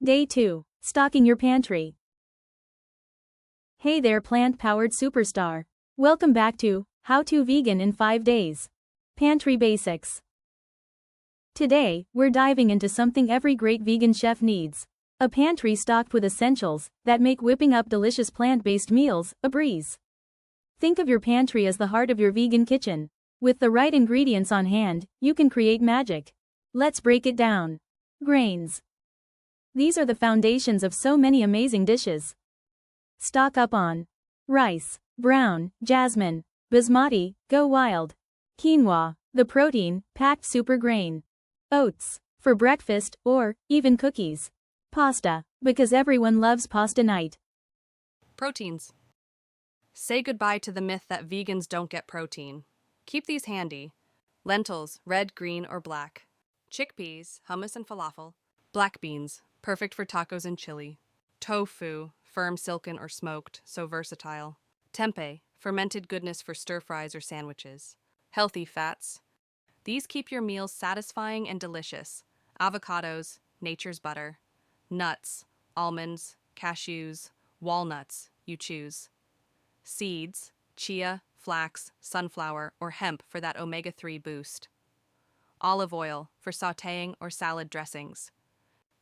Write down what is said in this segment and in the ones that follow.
Day 2. Stocking your pantry. Hey there, plant-powered superstar. Welcome back to How to Vegan in 5 Days. Pantry Basics. Today, we're diving into something every great vegan chef needs. A pantry stocked with essentials that make whipping up delicious plant-based meals a breeze. Think of your pantry as the heart of your vegan kitchen. With the right ingredients on hand, you can create magic. Let's break it down. Grains. These are the foundations of so many amazing dishes. Stock up on rice, brown, jasmine, basmati, go wild. Quinoa, the protein-packed super grain. Oats, for breakfast or even cookies. Pasta, because everyone loves pasta night. Proteins. Say goodbye to the myth that vegans don't get protein. Keep these handy. Lentils, red, green, or black. Chickpeas, hummus and falafel. Black beans, perfect for tacos and chili. Tofu, firm, silken, or smoked, so versatile. Tempeh, fermented goodness for stir-fries or sandwiches. Healthy fats. These keep your meals satisfying and delicious. Avocados, nature's butter. Nuts, almonds, cashews, walnuts, you choose. Seeds, chia, flax, sunflower, or hemp for that omega-3 boost. Olive oil for sautéing or salad dressings.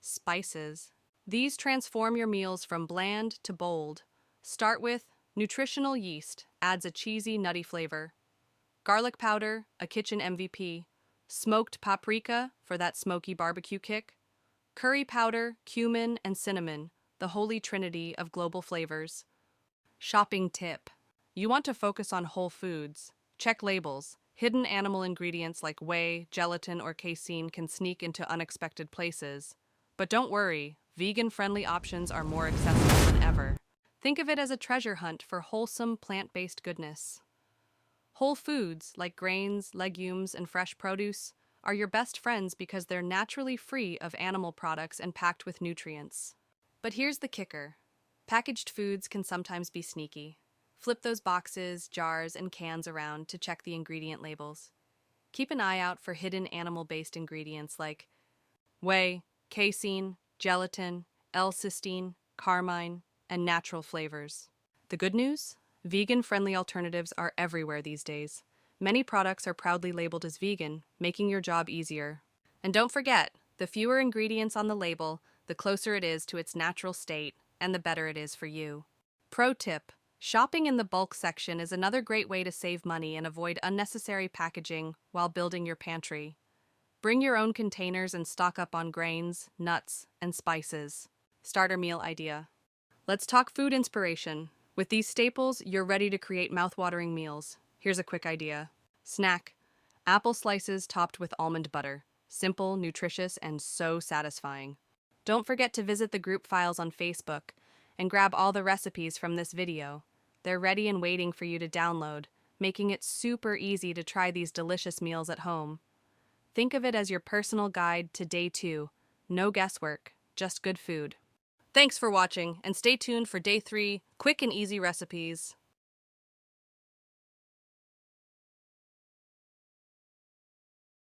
Spices. These transform your meals from bland to bold. Start with nutritional yeast, adds a cheesy, nutty flavor. Garlic powder, a kitchen MVP. Smoked paprika for that smoky barbecue kick. Curry powder, cumin, and cinnamon, the holy trinity of global flavors. Shopping tip. You want to focus on whole foods. Check labels. Hidden animal ingredients like whey, gelatin, or casein can sneak into unexpected places. But don't worry, vegan-friendly options are more accessible than ever. Think of it as a treasure hunt for wholesome, plant-based goodness. Whole foods, like grains, legumes, and fresh produce, are your best friends because they're naturally free of animal products and packed with nutrients. But here's the kicker. Packaged foods can sometimes be sneaky. Flip those boxes, jars, and cans around to check the ingredient labels. Keep an eye out for hidden animal-based ingredients like whey, casein, gelatin, L-cysteine, carmine, and natural flavors. The good news? Vegan-friendly alternatives are everywhere these days. Many products are proudly labeled as vegan, making your job easier. And don't forget, the fewer ingredients on the label, the closer it is to its natural state, and the better it is for you. Pro tip: shopping in the bulk section is another great way to save money and avoid unnecessary packaging while building your pantry. Bring your own containers and stock up on grains, nuts, and spices. Starter meal idea. Let's talk food inspiration. With these staples, you're ready to create mouthwatering meals. Here's a quick idea. Snack: apple slices topped with almond butter. Simple, nutritious, and so satisfying. Don't forget to visit the group files on Facebook and grab all the recipes from this video. They're ready and waiting for you to download, making it super easy to try these delicious meals at home. Think of it as your personal guide to day 2. No guesswork, just good food. Thanks for watching, and stay tuned for day 3, quick and easy recipes.